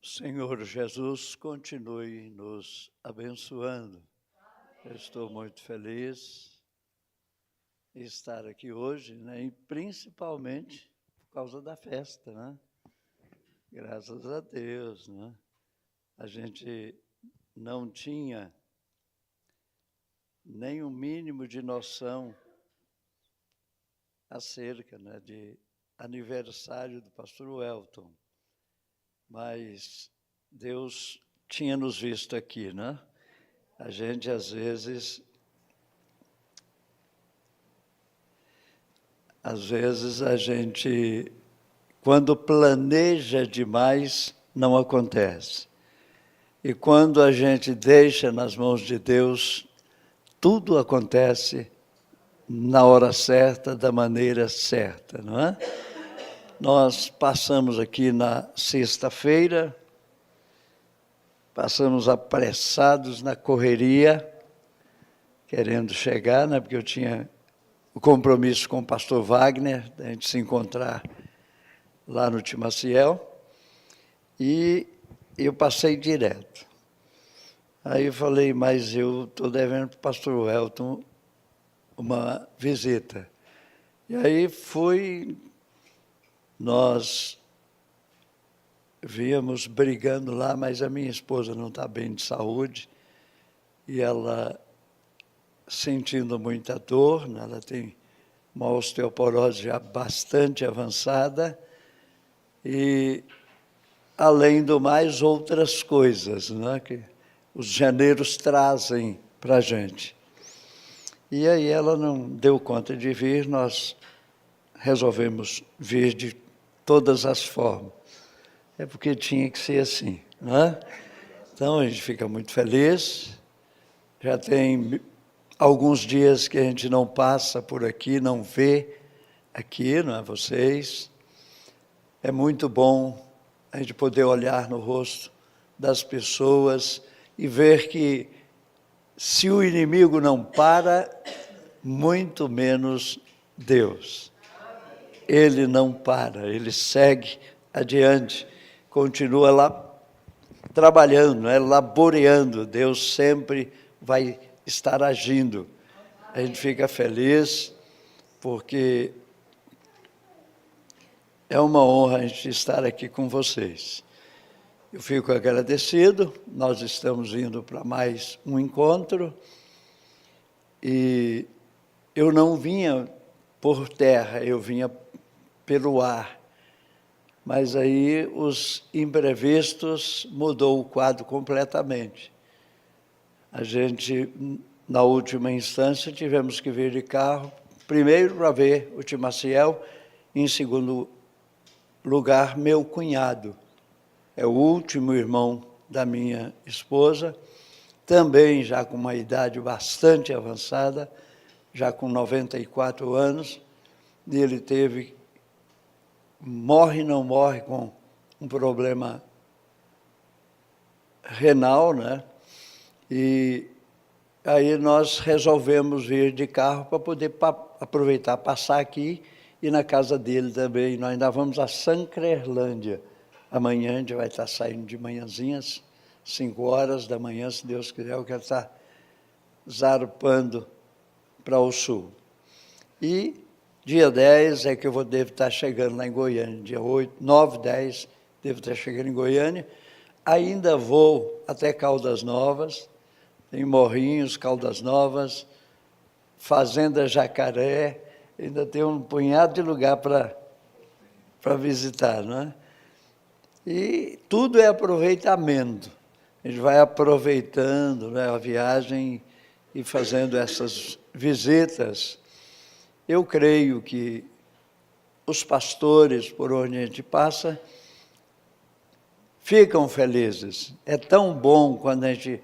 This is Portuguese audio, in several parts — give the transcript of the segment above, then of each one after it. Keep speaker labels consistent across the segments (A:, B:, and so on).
A: Senhor Jesus, continue nos abençoando. Eu estou muito feliz em estar aqui hoje, né? E principalmente por causa da festa, né? Graças a Deus, né? A gente não tinha nem o mínimo de noção acerca, né, de aniversário do pastor Welton, mas Deus tinha nos visto aqui, né? A gente, às vezes a gente, quando planeja demais, não acontece. E quando a gente deixa nas mãos de Deus, tudo acontece na hora certa, da maneira certa, não é? Nós passamos aqui na sexta-feira, passamos apressados na correria, querendo chegar, né? Porque eu tinha o compromisso com o pastor Wagner, da gente se encontrar lá no Timaciel, e eu passei direto. Aí eu falei, mas eu estou devendo para o pastor Welton uma visita. E aí nós víamos brigando lá, mas a minha esposa não está bem de saúde, e ela sentindo muita dor, né? Ela tem uma osteoporose já bastante avançada, e, além do mais, outras coisas, né, que os janeiros trazem para a gente. E aí ela não deu conta de vir, nós resolvemos vir de todas as formas. É porque tinha que ser assim, né? Então, a gente fica muito feliz. Já tem alguns dias que a gente não passa por aqui, não vê aqui, não é, vocês. É muito bom a gente poder olhar no rosto das pessoas e ver que, se o inimigo não para, muito menos Deus. Ele não para, ele segue adiante, continua lá trabalhando, né, laboreando. Deus sempre vai estar agindo. A gente fica feliz, porque é uma honra a gente estar aqui com vocês. Eu fico agradecido, nós estamos indo para mais um encontro, e eu não vinha por terra, eu vinha pelo ar. Mas aí os imprevistos mudou o quadro completamente. A gente, na última instância, tivemos que vir de carro, primeiro para ver o Timaciel, em segundo lugar, meu cunhado. É o último irmão da minha esposa, também já com uma idade bastante avançada, já com 94 anos, e ele não morre com um problema renal, né? E aí nós resolvemos vir de carro para poder aproveitar, passar aqui, e na casa dele também. Nós ainda vamos a Sancrerlândia. Amanhã a gente vai estar saindo de manhãzinhas, 5 horas da manhã, se Deus quiser. Eu quero estar zarpando para o sul. E dia 10 é que devo estar chegando lá em Goiânia. Dia 8, 9, 10, devo estar chegando em Goiânia. Ainda vou até Caldas Novas, tem Morrinhos, Caldas Novas, Fazenda Jacaré, ainda tem um punhado de lugar para visitar, não é? E tudo é aproveitamento. A gente vai aproveitando, né, a viagem e fazendo essas visitas. Eu creio que os pastores, por onde a gente passa, ficam felizes. É tão bom quando a gente,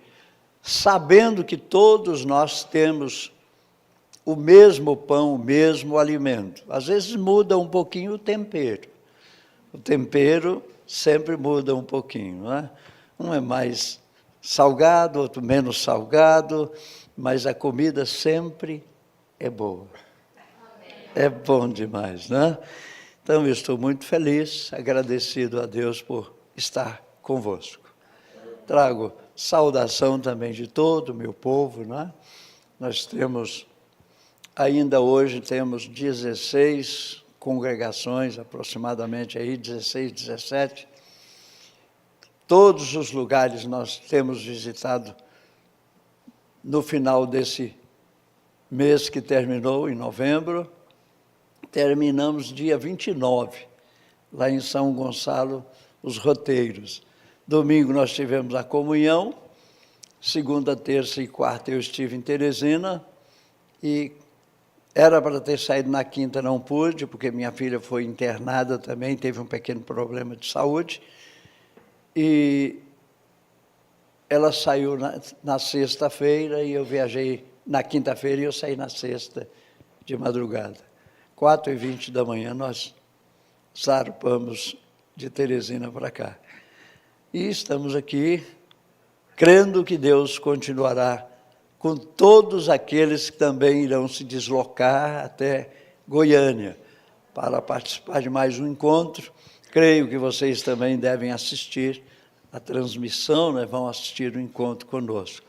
A: sabendo que todos nós temos o mesmo pão, o mesmo alimento. Às vezes muda um pouquinho o tempero. O tempero sempre muda um pouquinho, não é? Um é mais salgado, outro menos salgado, mas a comida sempre é boa. É bom demais, né? Então, eu estou muito feliz, agradecido a Deus por estar convosco. Trago saudação também de todo o meu povo, né? Nós temos, ainda hoje, temos 16 congregações, aproximadamente aí, 16, 17. Todos os lugares nós temos visitado no final desse mês que terminou, em novembro. Terminamos dia 29, lá em São Gonçalo, os Roteiros. Domingo nós tivemos a comunhão, segunda, terça e quarta eu estive em Teresina, e era para ter saído na quinta, não pude, porque minha filha foi internada também, teve um pequeno problema de saúde, e ela saiu na sexta-feira, e eu viajei na quinta-feira, e eu saí na sexta de madrugada. 4h20 da manhã, nós zarpamos de Teresina para cá. E estamos aqui, crendo que Deus continuará com todos aqueles que também irão se deslocar até Goiânia, para participar de mais um encontro. Creio que vocês também devem assistir a transmissão, né? Vão assistir o encontro conosco.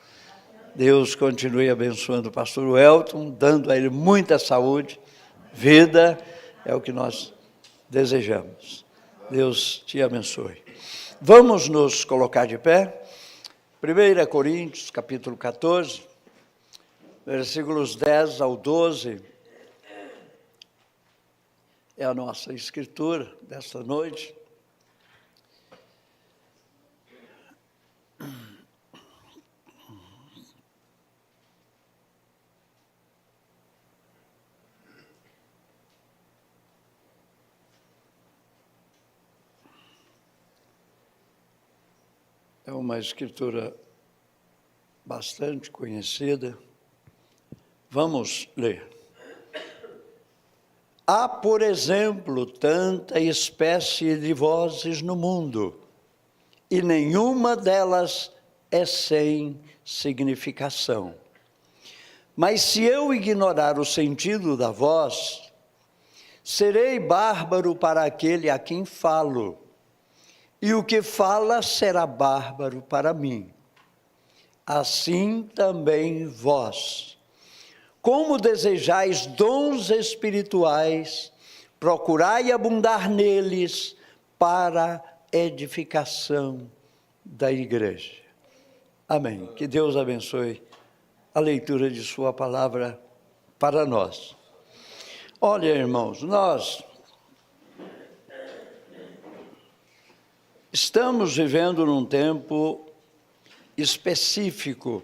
A: Deus continue abençoando o pastor Welton, dando a ele muita saúde, vida, é o que nós desejamos. Deus te abençoe. Vamos nos colocar de pé. 1 Coríntios, capítulo 14, versículos 10 ao 12, é a nossa escritura desta noite. É uma escritura bastante conhecida. Vamos ler. Há, por exemplo, tanta espécie de vozes no mundo, e nenhuma delas é sem significação. Mas se eu ignorar o sentido da voz, serei bárbaro para aquele a quem falo, e o que fala será bárbaro para mim. Assim também vós. Como desejais dons espirituais, procurai abundar neles para edificação da igreja. Amém. Que Deus abençoe a leitura de sua palavra para nós. Olha, irmãos, nós estamos vivendo num tempo específico,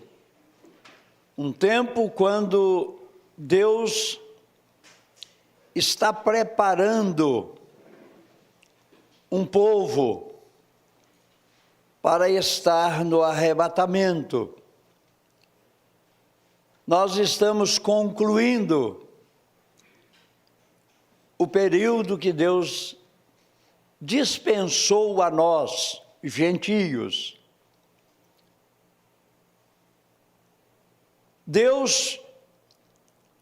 A: um tempo quando Deus está preparando um povo para estar no arrebatamento. Nós estamos concluindo o período que Deus dispensou a nós, gentios. Deus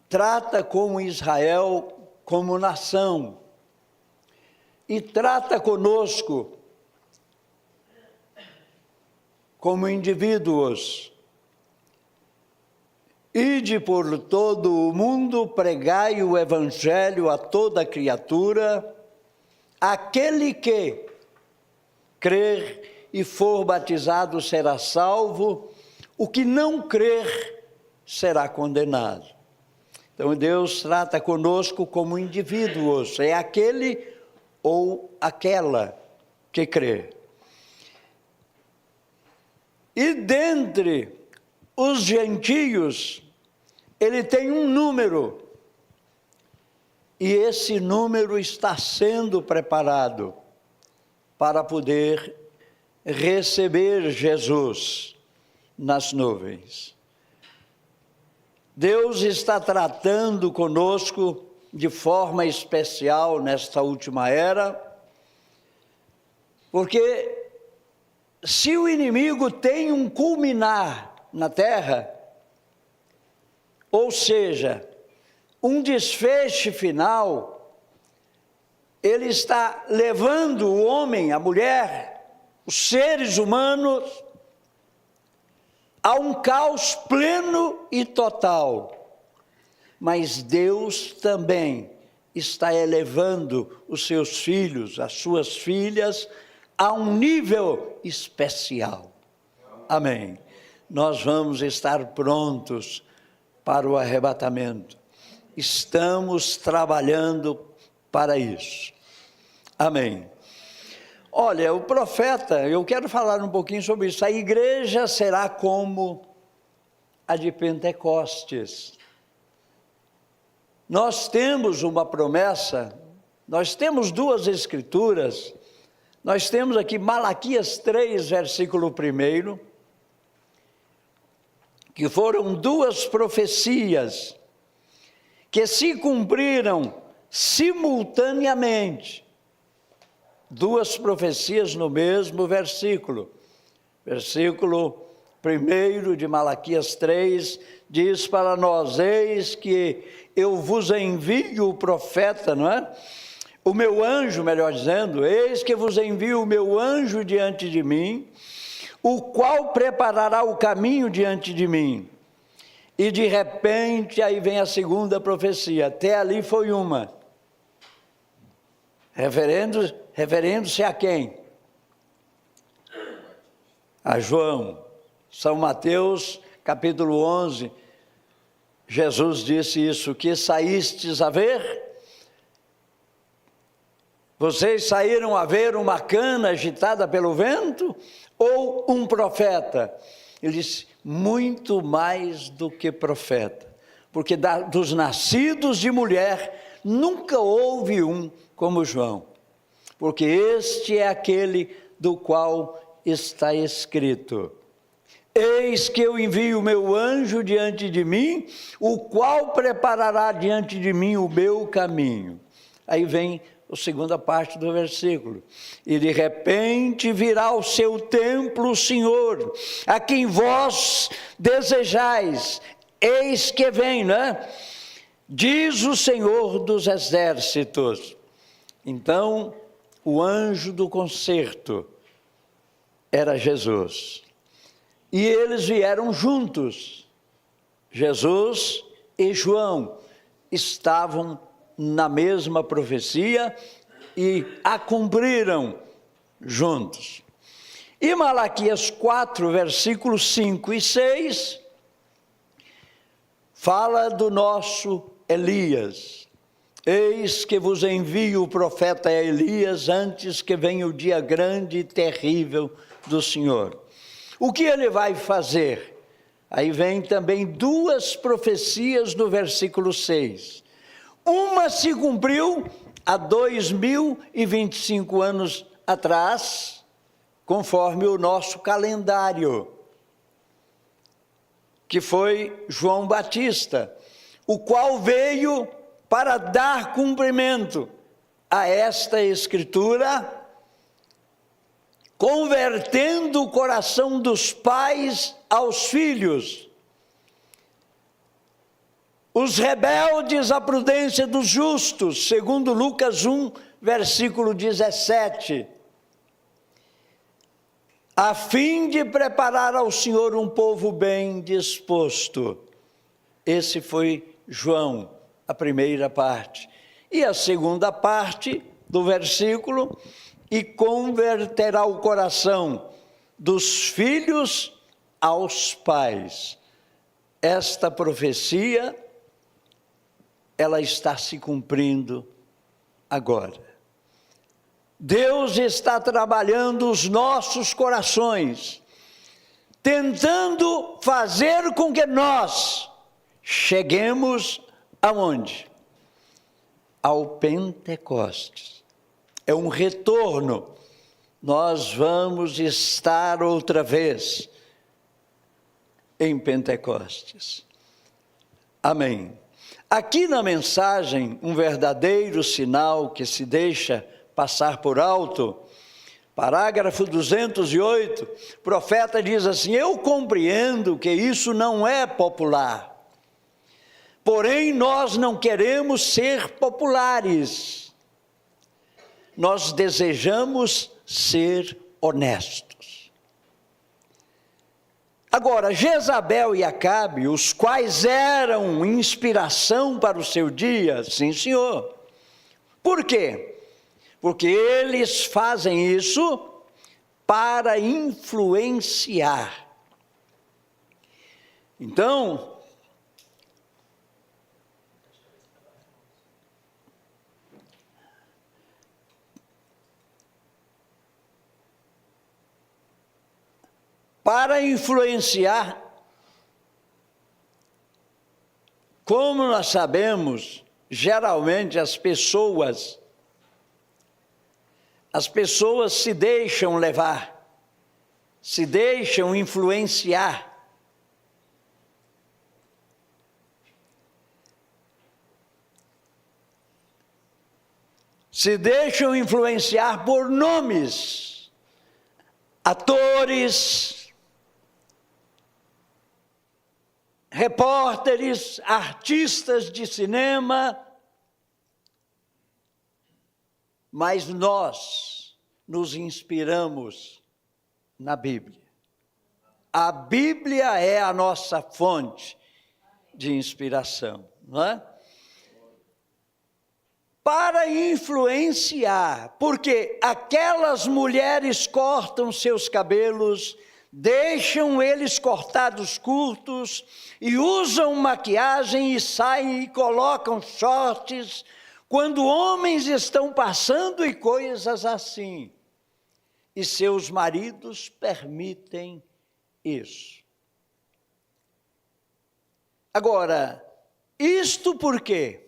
A: trata com Israel como nação e trata conosco como indivíduos. Ide por todo o mundo, pregai o evangelho a toda criatura. Aquele que crer e for batizado será salvo, o que não crer será condenado. Então Deus trata conosco como indivíduos, é aquele ou aquela que crê. E dentre os gentios, ele tem um número, e esse número está sendo preparado para poder receber Jesus nas nuvens. Deus está tratando conosco de forma especial nesta última era, porque se o inimigo tem um culminar na terra, ou seja, um desfecho final, ele está levando o homem, a mulher, os seres humanos, há um caos pleno e total. Mas Deus também está elevando os seus filhos, as suas filhas, a um nível especial. Amém. Nós vamos estar prontos para o arrebatamento. Estamos trabalhando para isso. Amém. Olha, o profeta, eu quero falar um pouquinho sobre isso. A igreja será como a de Pentecostes. Nós temos uma promessa, nós temos duas escrituras, nós temos aqui Malaquias 3, versículo 1, que foram duas profecias que se cumpriram simultaneamente. Duas profecias no mesmo versículo. Versículo 1 de Malaquias 3 diz para nós: eis que eu vos envio o profeta, não é? O meu anjo, melhor dizendo, eis que vos envio o meu anjo diante de mim, o qual preparará o caminho diante de mim. E de repente, aí vem a segunda profecia, até ali foi uma. Referendo-se a quem? A João. São Mateus, capítulo 11, Jesus disse isso: que saístes a ver? Vocês saíram a ver uma cana agitada pelo vento ou um profeta? Ele disse: muito mais do que profeta, porque dos nascidos de mulher nunca houve um como João, porque este é aquele do qual está escrito: eis que eu envio o meu anjo diante de mim, o qual preparará diante de mim o meu caminho. Aí vem a segunda parte do versículo: e de repente virá ao seu templo o Senhor, a quem vós desejais, eis que vem, né? Diz o Senhor dos exércitos. Então, o anjo do concerto era Jesus. E eles vieram juntos. Jesus e João estavam na mesma profecia e a cumpriram juntos. E Malaquias 4, versículos 5 e 6, fala do nosso Elias. Eis que vos envio o profeta Elias antes que venha o dia grande e terrível do Senhor. O que ele vai fazer? Aí vem também duas profecias no versículo 6. Uma se cumpriu há 2025 anos atrás, conforme o nosso calendário, que foi João Batista, o qual veio para dar cumprimento a esta escritura, convertendo o coração dos pais aos filhos, os rebeldes à prudência dos justos, segundo Lucas 1, versículo 17, a fim de preparar ao Senhor um povo bem disposto. Esse foi João, a primeira parte. E a segunda parte do versículo: e converterá o coração dos filhos aos pais. Esta profecia, ela está se cumprindo agora. Deus está trabalhando os nossos corações, tentando fazer com que nós cheguemos aonde? Ao Pentecostes. É um retorno. Nós vamos estar outra vez em Pentecostes. Amém. Aqui na mensagem, um verdadeiro sinal que se deixa passar por alto, parágrafo 208, o profeta diz assim: eu compreendo que isso não é popular, porém nós não queremos ser populares, nós desejamos ser honestos. Agora, Jezabel e Acabe, os quais eram inspiração para o seu dia, sim, senhor. Por quê? Porque eles fazem isso para influenciar. Então, para influenciar, como nós sabemos, geralmente as pessoas se deixam levar, se deixam influenciar. Se deixam influenciar por nomes, atores, repórteres, artistas de cinema, mas nós nos inspiramos na Bíblia. A Bíblia é a nossa fonte de inspiração, não é? Para influenciar, porque aquelas mulheres cortam seus cabelos, deixam eles cortados curtos e usam maquiagem e saem e colocam shorts, quando homens estão passando e coisas assim, e seus maridos permitem isso. Agora, isto por quê?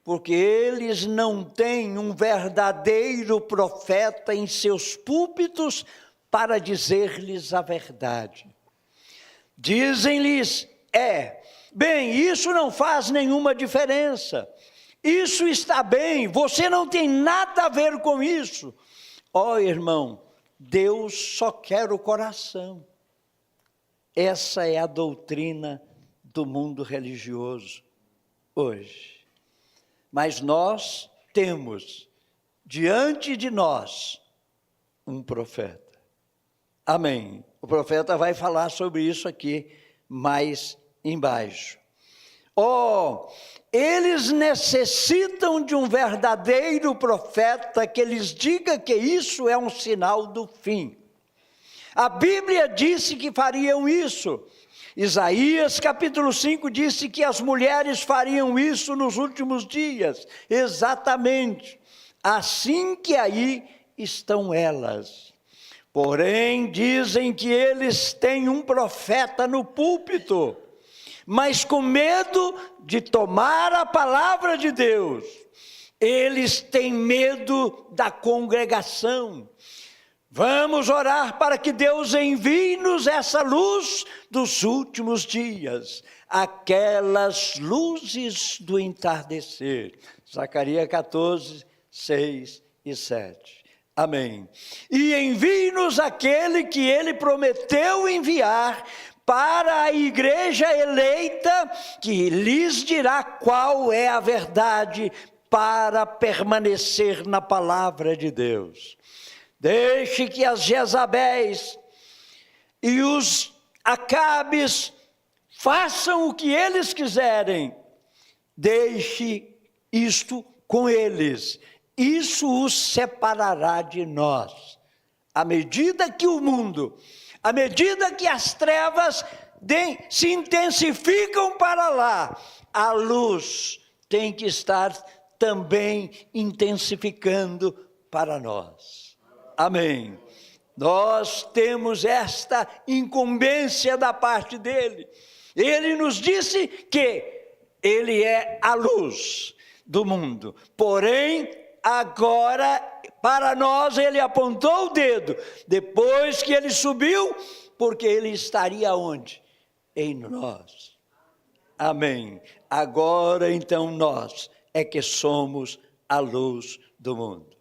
A: Porque eles não têm um verdadeiro profeta em seus púlpitos para dizer-lhes a verdade. Dizem-lhes, bem, isso não faz nenhuma diferença, isso está bem, você não tem nada a ver com isso. Irmão, Deus só quer o coração. Essa é a doutrina do mundo religioso hoje. Mas nós temos diante de nós um profeta. Amém. O profeta vai falar sobre isso aqui mais embaixo. Eles necessitam de um verdadeiro profeta que lhes diga que isso é um sinal do fim. A Bíblia disse que fariam isso. Isaías capítulo 5 disse que as mulheres fariam isso nos últimos dias, exatamente, assim que aí estão elas. Porém, dizem que eles têm um profeta no púlpito, mas com medo de tomar a palavra de Deus, eles têm medo da congregação. Vamos orar para que Deus envie-nos essa luz dos últimos dias, aquelas luzes do entardecer. Zacarias 14, 6 e 7. Amém. E envie-nos aquele que ele prometeu enviar para a igreja eleita, que lhes dirá qual é a verdade para permanecer na palavra de Deus. Deixe que as Jezabéis e os Acabes façam o que eles quiserem. Deixe isto com eles. Isso os separará de nós. À medida que o mundo, à medida que as trevas se intensificam para lá, a luz tem que estar também intensificando para nós. Amém. Nós temos esta incumbência da parte dele. Ele nos disse que ele é a luz do mundo. Porém, agora, para nós, ele apontou o dedo. Depois que ele subiu, porque ele estaria onde? Em nós. Amém. Agora, então, nós é que somos a luz do mundo.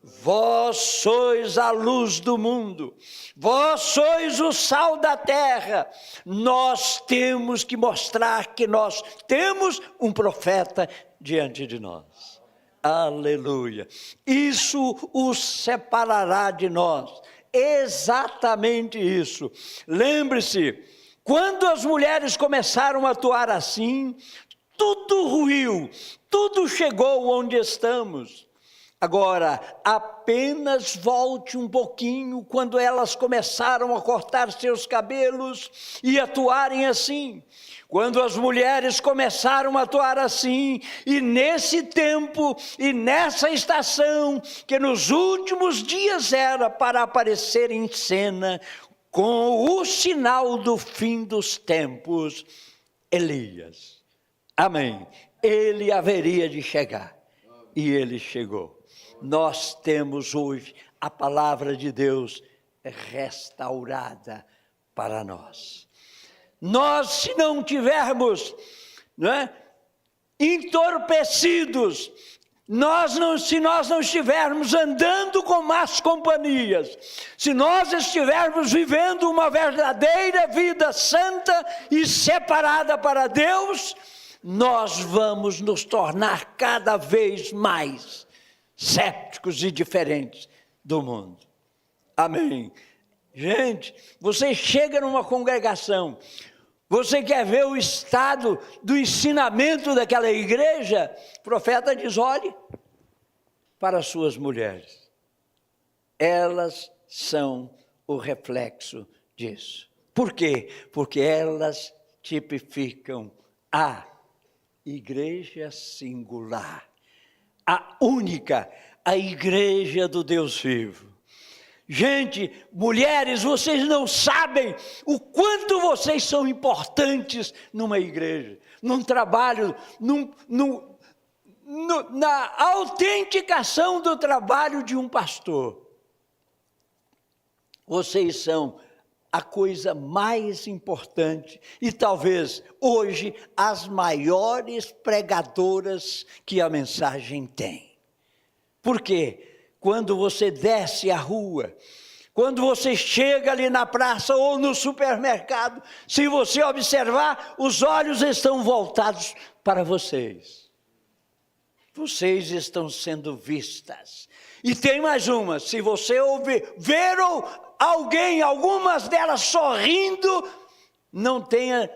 A: Vós sois a luz do mundo, vós sois o sal da terra. Nós temos que mostrar que nós temos um profeta diante de nós. Aleluia. Isso os separará de nós. exatamente isso. Lembre-se, quando as mulheres começaram a atuar assim, tudo ruiu, tudo chegou onde estamos. Agora, apenas volte um pouquinho quando elas começaram a cortar seus cabelos e atuarem assim. Quando as mulheres começaram a atuar assim, e nesse tempo e nessa estação, que nos últimos dias era para aparecer em cena, com o sinal do fim dos tempos, Elias. Amém. Ele haveria de chegar, e ele chegou. Nós temos hoje a palavra de Deus restaurada para nós. Nós, se não tivermos, entorpecidos, se nós não estivermos andando com más companhias, se nós estivermos vivendo uma verdadeira vida santa e separada para Deus, nós vamos nos tornar cada vez mais céticos e diferentes do mundo. Amém. Gente, você chega numa congregação, você quer ver o estado do ensinamento daquela igreja? O profeta diz: olhe para as suas mulheres. Elas são o reflexo disso. Por quê? Porque elas tipificam a igreja singular, a única, a igreja do Deus vivo. Gente, mulheres, vocês não sabem o quanto vocês são importantes numa igreja, num trabalho, na autenticação do trabalho de um pastor. Vocês são a coisa mais importante e talvez hoje as maiores pregadoras que a mensagem tem. Por quê? Quando você desce a rua, quando você chega ali na praça ou no supermercado, se você observar, os olhos estão voltados para vocês. Vocês estão sendo vistas. E tem mais uma, se você ver alguém, algumas delas sorrindo, não tenha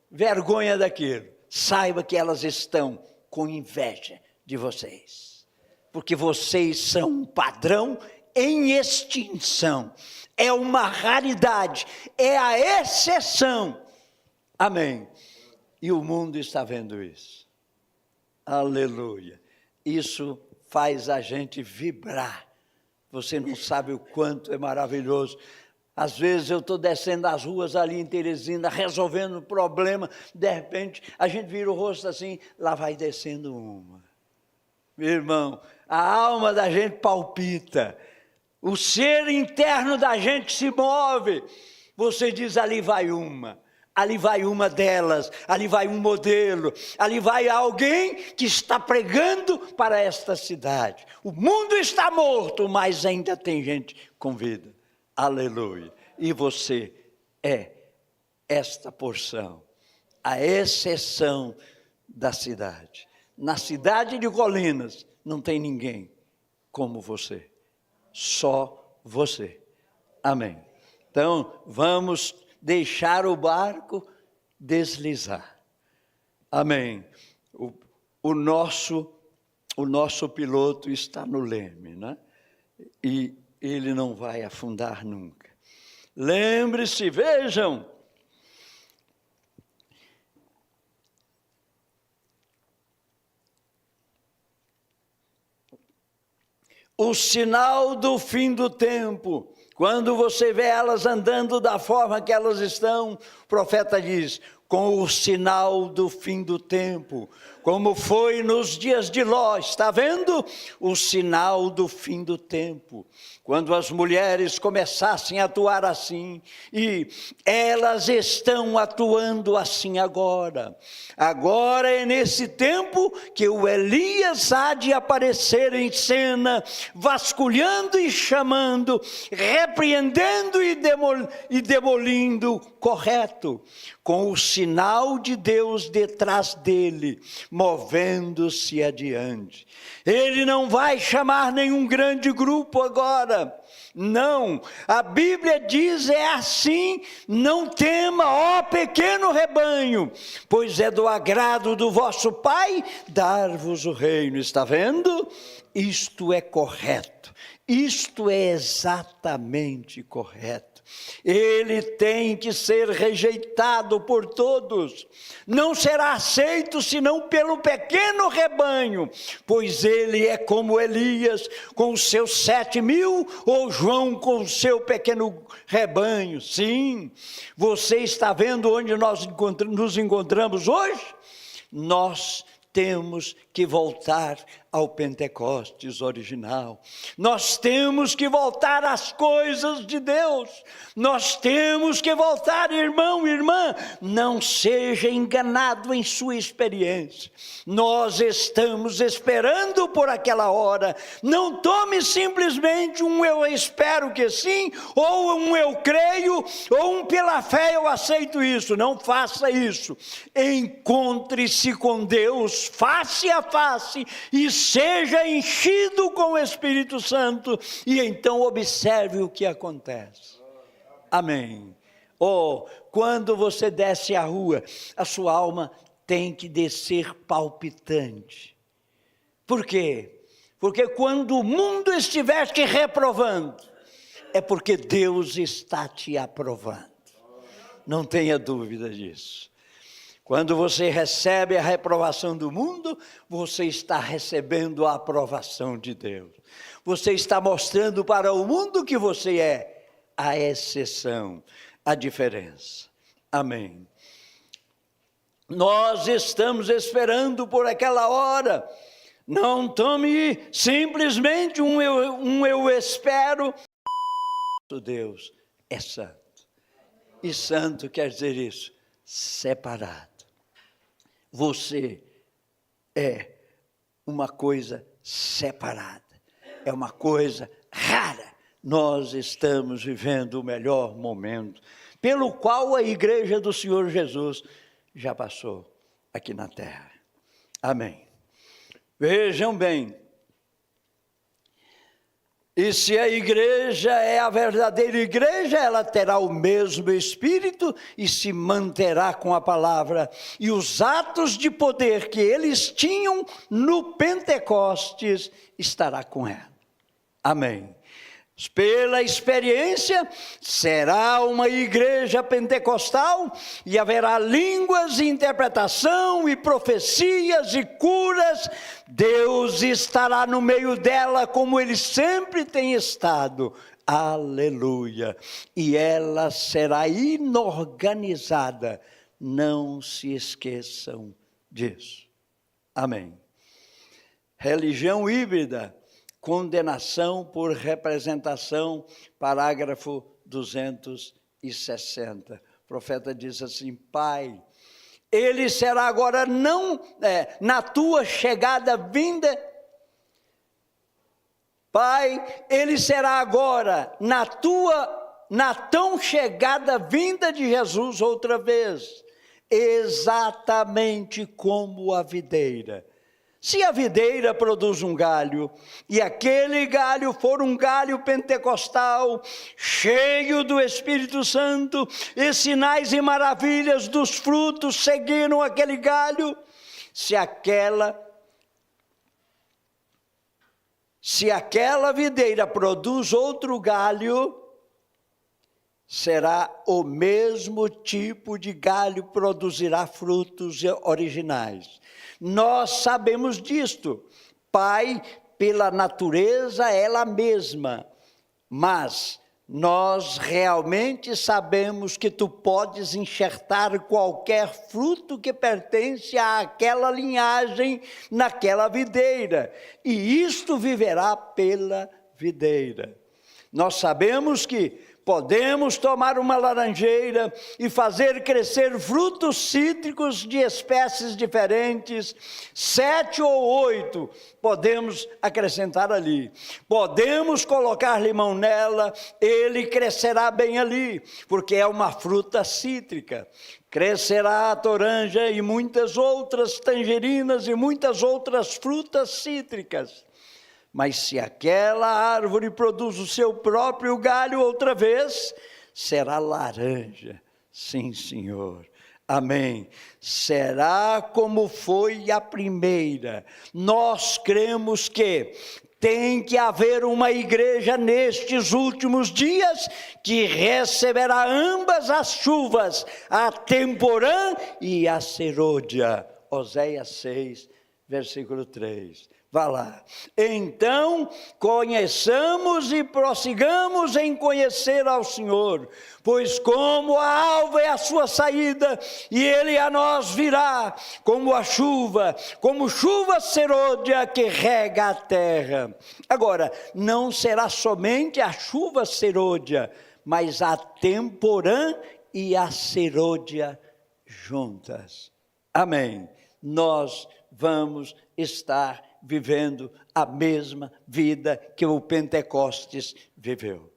A: vergonha daquilo. Saiba que elas estão com inveja de vocês. Porque vocês são um padrão em extinção. É uma raridade, é a exceção. Amém. E o mundo está vendo isso. Aleluia. Isso faz a gente vibrar. Você não sabe o quanto é maravilhoso. Às vezes eu estou descendo as ruas ali em Teresina, resolvendo um problema, de repente a gente vira o rosto assim, lá vai descendo uma. Meu irmão, a alma da gente palpita, o ser interno da gente se move. Você diz: ali vai uma delas, ali vai um modelo, ali vai alguém que está pregando para esta cidade. O mundo está morto, mas ainda tem gente com vida. Aleluia. E você é esta porção, a exceção da cidade. Na cidade de Colinas não tem ninguém como você, só você. Amém. Então vamos deixar o barco deslizar. Amém. O nosso piloto está no leme, né? E ele não vai afundar nunca. Lembre-se, vejam, o sinal do fim do tempo. Quando você vê elas andando da forma que elas estão, o profeta diz: com o sinal do fim do tempo, como foi nos dias de Ló. Está vendo? O sinal do fim do tempo. Quando as mulheres começassem a atuar assim, e elas estão atuando assim agora. Agora é nesse tempo que o Elias há de aparecer em cena, vasculhando e chamando, repreendendo e demolindo correto, com o sinal de Deus detrás dele, movendo-se adiante. Ele não vai chamar nenhum grande grupo agora. Não, a Bíblia diz, é assim: não tema, ó pequeno rebanho, pois é do agrado do vosso Pai dar-vos o reino. Está vendo? Isto é correto, isto é exatamente correto. Ele tem que ser rejeitado por todos, não será aceito senão pelo pequeno rebanho, pois ele é como Elias com os seus 7.000, ou João com o seu pequeno rebanho. Sim, você está vendo onde nós nos encontramos hoje? Nós temos que voltar ao Pentecostes original. Nós temos que voltar às coisas de Deus. Nós temos que voltar, irmão, irmã. Não seja enganado em sua experiência. Nós estamos esperando por aquela hora. Não tome simplesmente um eu espero que sim, ou um eu creio, ou um pela fé eu aceito isso. Não faça isso. Encontre-se com Deus face a face e seja enchido com o Espírito Santo, e então observe o que acontece. Amém. Quando você desce a rua, a sua alma tem que descer palpitante. Por quê? Porque quando o mundo estiver te reprovando, é porque Deus está te aprovando. Não tenha dúvida disso. Quando você recebe a reprovação do mundo, você está recebendo a aprovação de Deus. Você está mostrando para o mundo que você é a exceção, a diferença. Amém. Nós estamos esperando por aquela hora. Não tome simplesmente um eu espero. Deus é santo. E santo quer dizer isso, separado. Você é uma coisa separada, é uma coisa rara. Nós estamos vivendo o melhor momento, pelo qual a igreja do Senhor Jesus já passou aqui na terra. Amém. Vejam bem, e se a igreja é a verdadeira igreja, ela terá o mesmo Espírito e se manterá com a palavra. E os atos de poder que eles tinham no Pentecostes estará com ela. Amém. Pela experiência, será uma igreja pentecostal e haverá línguas, interpretação e profecias e curas. Deus estará no meio dela como Ele sempre tem estado. Aleluia! E ela será inorganizada. Não se esqueçam disso. Amém. Religião híbrida. Condenação por representação, parágrafo 260. O profeta diz assim: Pai, ele será agora na tua chegada vinda. Pai, ele será agora na tão chegada vinda de Jesus outra vez, exatamente como a videira. Se a videira produz um galho, e aquele galho for um galho pentecostal, cheio do Espírito Santo, e sinais e maravilhas dos frutos seguiram aquele galho, se aquela videira produz outro galho, será o mesmo tipo de galho, produzirá frutos originais. Nós sabemos disto. Pai, pela natureza, ela mesma. Mas nós realmente sabemos que tu podes enxertar qualquer fruto que pertence àquela linhagem naquela videira. E isto viverá pela videira. Nós sabemos que podemos tomar uma laranjeira e fazer crescer frutos cítricos de espécies diferentes, 7 ou 8 podemos acrescentar ali. Podemos colocar limão nela, ele crescerá bem ali, porque é uma fruta cítrica. Crescerá a toranja e muitas outras tangerinas e muitas outras frutas cítricas. Mas se aquela árvore produz o seu próprio galho outra vez, será laranja. Sim, Senhor. Amém. Será como foi a primeira. Nós cremos que tem que haver uma igreja nestes últimos dias que receberá ambas as chuvas, a temporã e a serôdia. Oséias 6, versículo 3. Vá lá. Então, conheçamos e prossigamos em conhecer ao Senhor, pois como a alva é a sua saída, e ele a nós virá, como a chuva, como chuva serôdia que rega a terra. Agora, não será somente a chuva serôdia, mas a temporã e a serôdia juntas. Amém. Nós vamos estar vivendo a mesma vida que o Pentecostes viveu.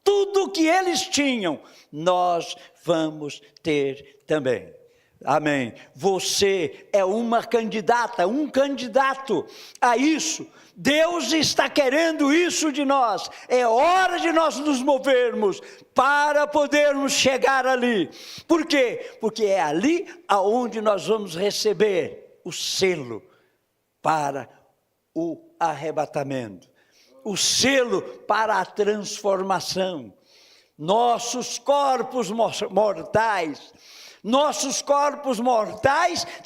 A: Tudo que eles tinham, nós vamos ter também. Amém. Você é uma candidata, um candidato a isso. Deus está querendo isso de nós. É hora de nós nos movermos para podermos chegar ali. Por quê? Porque é ali aonde nós vamos receber o selo para o arrebatamento, o selo para a transformação. Nossos corpos mortais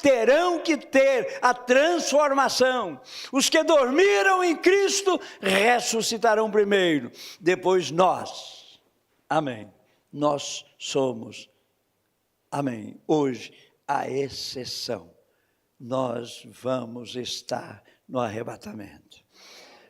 A: terão que ter a transformação. Os que dormiram em Cristo ressuscitarão primeiro, depois nós. Amém. Nós somos, amém, hoje a exceção. Nós vamos estar no arrebatamento.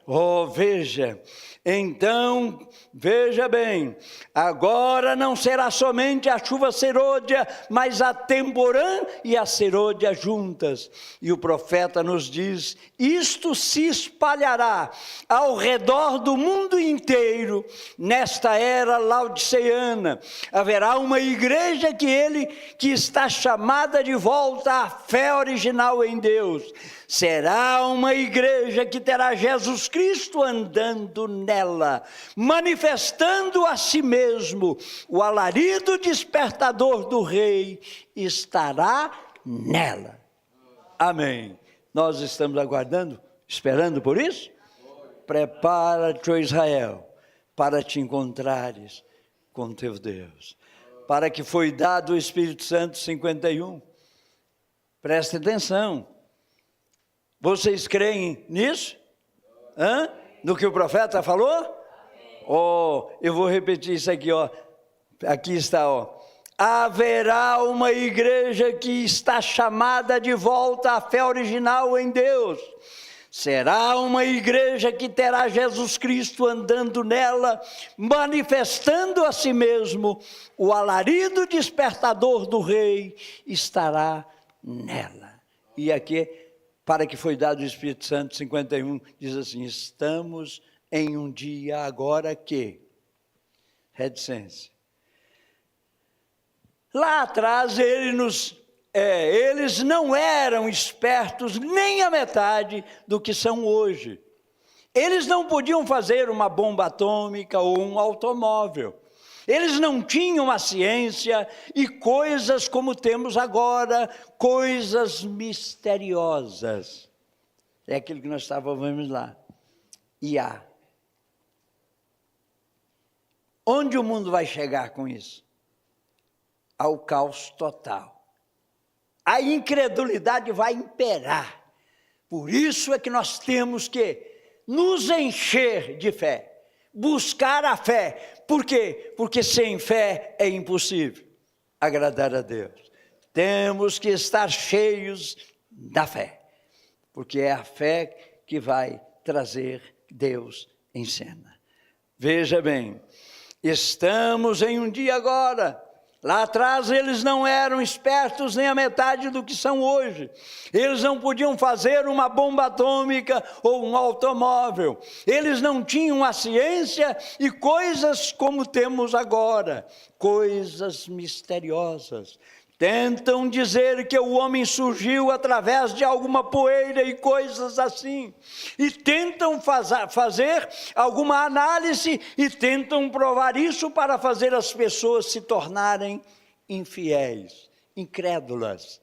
A: Oh, veja, então, veja bem, agora não será somente a chuva serôdia, mas a temporã e a serôdia juntas. E o profeta nos diz, isto se espalhará ao redor do mundo inteiro, nesta era laodiceana. Haverá uma igreja que está chamada de volta à fé original em Deus. Será uma igreja que terá Jesus Cristo andando nela, manifestando a si mesmo. O alarido despertador do rei estará nela. Amém. Nós estamos aguardando, esperando por isso? Prepara-te, ó Israel, para te encontrares com teu Deus. Para que foi dado o Espírito Santo 51. Preste atenção. Vocês creem nisso? No que o profeta falou? Oh, eu vou repetir isso aqui, ó. Aqui está, ó. Haverá uma igreja que está chamada de volta à fé original em Deus. Será uma igreja que terá Jesus Cristo andando nela, manifestando a si mesmo. O alarido despertador do rei estará nela. E aqui, para que foi dado o Espírito Santo, 51, diz assim, estamos em um dia agora que, reticência. Lá atrás eles não eram espertos nem a metade do que são hoje. Eles não podiam fazer uma bomba atômica ou um automóvel. Eles não tinham a ciência e coisas como temos agora, coisas misteriosas. É aquilo que nós estávamos lá. IA. Onde o mundo vai chegar com isso? Ao caos total. A incredulidade vai imperar. Por isso é que nós temos que nos encher de fé. Buscar a fé. Por quê? Porque sem fé é impossível agradar a Deus. Temos que estar cheios da fé. Porque é a fé que vai trazer Deus em cena. Veja bem, Estamos em um dia agora. Lá atrás eles não eram espertos nem a metade do que são hoje. Eles não podiam fazer uma bomba atômica ou um automóvel. Eles não tinham a ciência e coisas como temos agora. Coisas misteriosas. Tentam dizer que o homem surgiu através de alguma poeira e coisas assim. E tentam fazer alguma análise e tentam provar isso para fazer as pessoas se tornarem infiéis, incrédulas.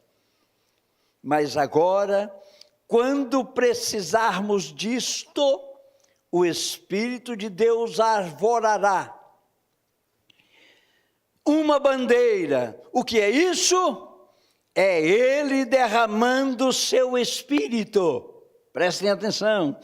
A: Mas agora, quando precisarmos disto, o Espírito de Deus arvorará uma bandeira. O que é isso? É Ele derramando o seu Espírito. Prestem atenção.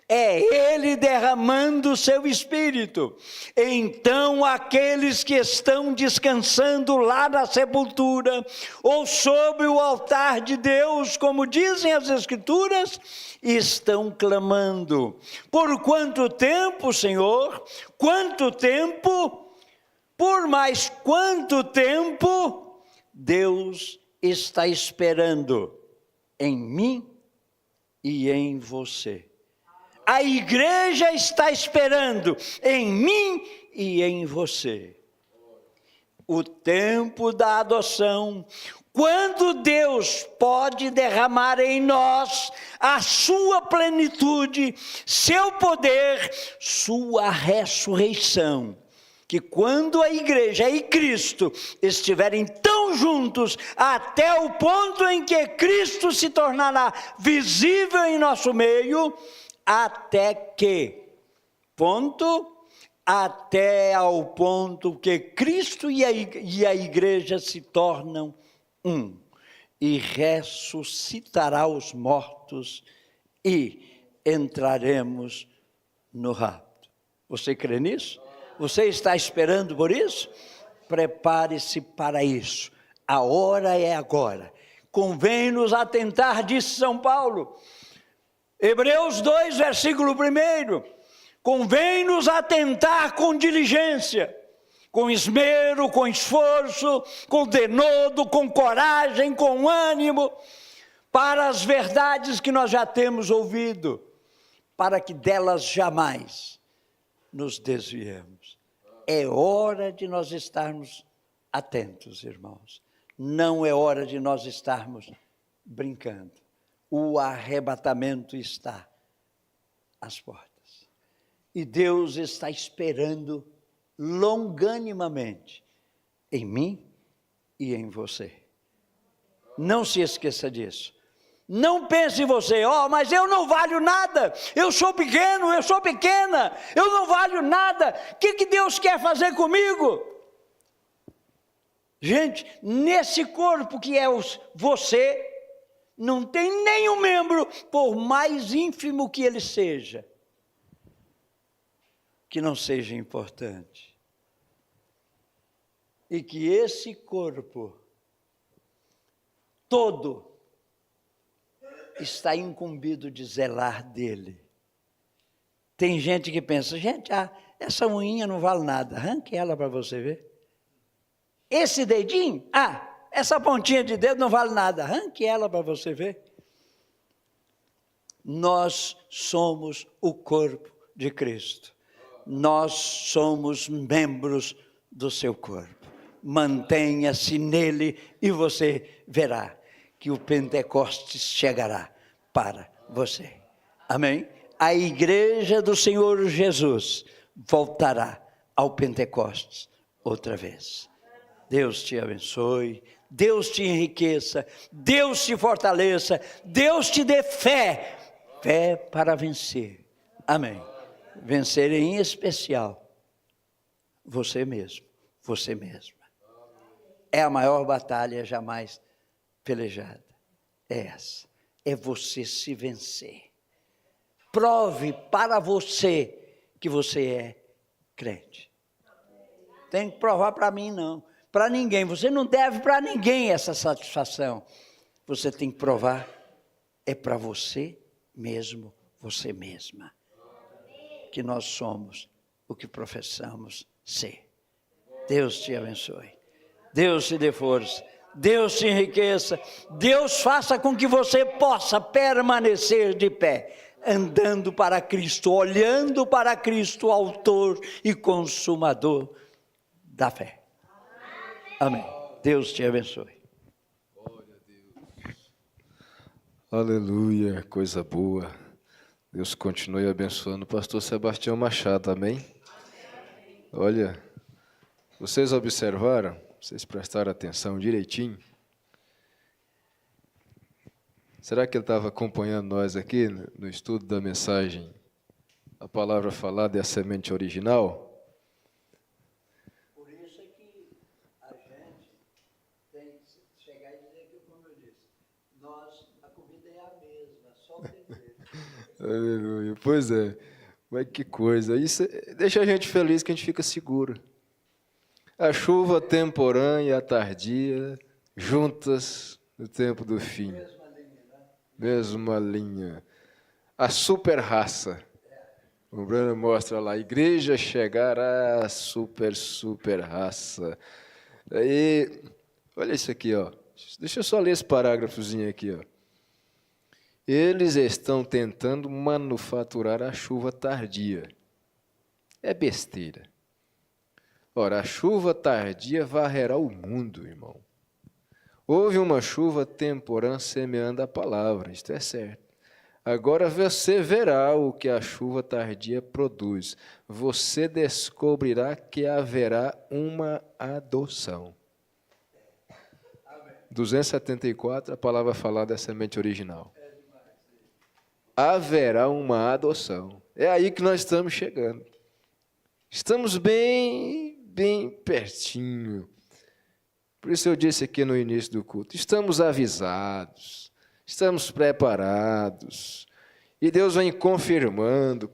A: É Ele derramando o seu Espírito. Então aqueles que estão descansando lá na sepultura, ou sobre o altar de Deus, como dizem as Escrituras, estão clamando. Por quanto tempo, Senhor? Quanto tempo? Por mais quanto tempo Deus está esperando em mim e em você? A igreja está esperando em mim e em você. O tempo da adoção, quando Deus pode derramar em nós a sua plenitude, seu poder, sua ressurreição. Que quando a igreja e Cristo estiverem tão juntos, até o ponto em que Cristo se tornará visível em nosso meio, até que, até ao ponto que Cristo e a igreja se tornam um, e ressuscitará os mortos, e entraremos no rapto. Você crê nisso? Você está esperando por isso? Prepare-se para isso. A hora é agora. Convém-nos atentar, disse São Paulo. Hebreus 2, versículo 1. Convém-nos atentar com diligência, com esmero, com esforço, com denodo, com coragem, com ânimo, para as verdades que nós já temos ouvido, para que delas jamais nos desviemos. É hora de nós estarmos atentos, irmãos. Não é hora de nós estarmos brincando. O arrebatamento está às portas. E Deus está esperando longanimamente em mim e em você. Não se esqueça disso. Não pense em você, mas eu não valho nada, eu sou pequeno, eu sou pequena, eu não valho nada, o que Deus quer fazer comigo? Gente, nesse corpo que é você, não tem nenhum membro, por mais ínfimo que ele seja, que não seja importante. E que esse corpo todo está incumbido de zelar dele. Tem gente que pensa, essa unha não vale nada, arranque ela para você ver. Esse dedinho, essa pontinha de dedo não vale nada, arranque ela para você ver. Nós somos o corpo de Cristo. Nós somos membros do seu corpo. Mantenha-se nele e você verá que o Pentecostes chegará para você. Amém? A igreja do Senhor Jesus voltará ao Pentecostes outra vez. Deus te abençoe, Deus te enriqueça, Deus te fortaleça, Deus te dê fé para vencer. Amém? Vencer em especial você mesmo, você mesma. É a maior batalha jamais pelejada. É essa. É você se vencer. Prove para você que você é crente. Tem que provar para mim não. Para ninguém. Você não deve para ninguém essa satisfação. Você tem que provar. É para você mesmo, você mesma. Que nós somos o que professamos ser. Deus te abençoe. Deus te dê força. Deus te enriqueça. Deus faça com que você possa permanecer de pé, andando para Cristo, olhando para Cristo, autor e consumador da fé. Amém. Deus te abençoe.
B: Glória a Deus. Aleluia, coisa boa. Deus continue abençoando o pastor Sebastião Machado, amém? Olha, vocês observaram, vocês prestaram atenção direitinho? Será que ele estava acompanhando nós aqui no estudo da mensagem? A palavra falada é a semente original?
A: Por isso é que a gente tem que chegar e dizer que, como eu disse, a comida é a mesma, só o tempero.
B: Aleluia, pois é, mas que coisa, isso deixa a gente feliz que a gente fica seguro. A chuva temporânea e a tardia, juntas no tempo do fim.
A: Mesma linha, né?
B: Mesma linha. A super raça. O Bruno mostra lá, igreja chegará, super raça. Aí, olha isso aqui, ó. Deixa eu só ler esse parágrafozinho aqui, ó. Eles estão tentando manufaturar a chuva tardia. É besteira. Ora, a chuva tardia varrerá o mundo, irmão. Houve uma chuva temporã semeando a palavra, isto é certo. Agora você verá o que a chuva tardia produz. Você descobrirá que haverá uma adoção. 274, a palavra falada é a semente original. Haverá uma adoção. É aí que nós estamos chegando. Estamos bem pertinho. Por isso eu disse aqui no início do culto, estamos avisados, estamos preparados. E Deus vem confirmando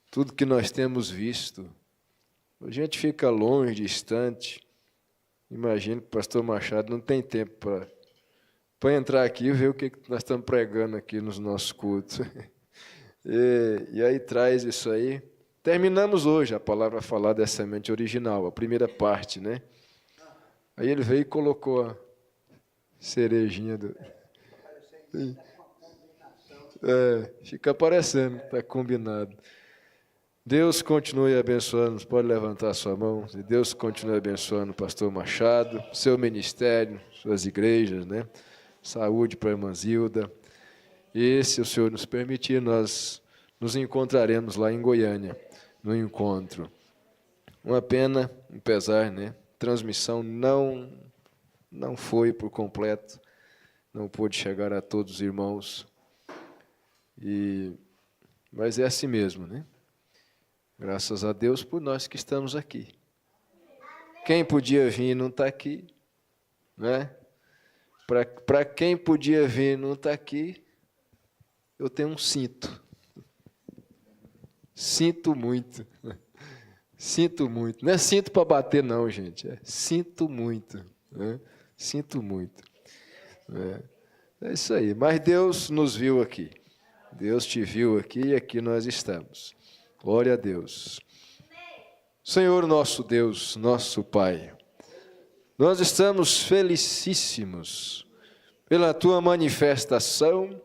B: tudo que nós temos visto. A gente fica longe, distante. Imagino que o pastor Machado não tem tempo para entrar aqui e ver o que nós estamos pregando aqui nos nossos cultos. E aí traz isso aí. Terminamos hoje a palavra falada é a semente original, a primeira parte, né? Aí ele veio e colocou a cerejinha do... fica parecendo, está combinado. Deus continue abençoando, pode levantar sua mão, e Deus continue abençoando o pastor Machado, seu ministério, suas igrejas, né? Saúde para a irmã Zilda. E se o Senhor nos permitir, nós nos encontraremos lá em Goiânia, no encontro. Uma pena, um pesar, né? Transmissão não foi por completo, não pôde chegar a todos os irmãos. Mas é assim mesmo, né? Graças a Deus por nós que estamos aqui. Quem podia vir não está aqui, né? Para quem podia vir não está aqui, eu tenho um cinto. Sinto muito. Sinto muito. Não é cinto para bater, não, gente. Sinto muito. Né? Sinto muito. É isso aí. Mas Deus nos viu aqui. Deus te viu aqui e aqui nós estamos. Glória a Deus. Senhor nosso Deus, nosso Pai, nós estamos felicíssimos pela Tua manifestação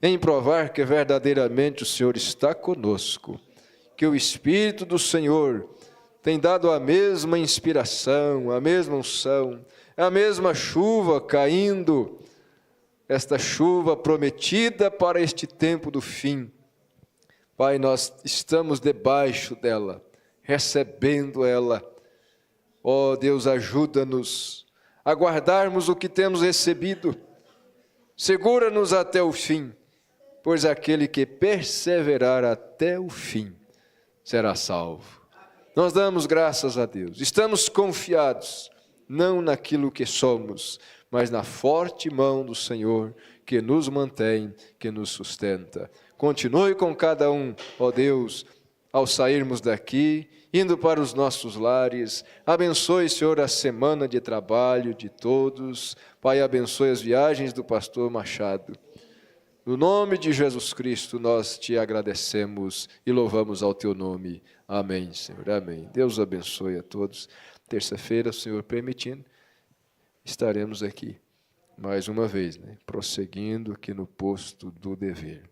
B: em provar que verdadeiramente o Senhor está conosco, que o Espírito do Senhor tem dado a mesma inspiração, a mesma unção, a mesma chuva caindo, esta chuva prometida para este tempo do fim. Pai, nós estamos debaixo dela, recebendo ela. Ó Deus, ajuda-nos a guardarmos o que temos recebido. Segura-nos até o fim, pois aquele que perseverar até o fim será salvo. Nós damos graças a Deus. Estamos confiados, não naquilo que somos, mas na forte mão do Senhor, que nos mantém, que nos sustenta. Continue com cada um, ó Deus, ao sairmos daqui, indo para os nossos lares. Abençoe, Senhor, a semana de trabalho de todos. Pai, abençoe as viagens do pastor Machado. No nome de Jesus Cristo, nós te agradecemos e louvamos ao teu nome. Amém, Senhor. Amém. Deus abençoe a todos. Terça-feira, o Senhor permitindo, estaremos aqui mais uma vez, prosseguindo aqui no posto do dever.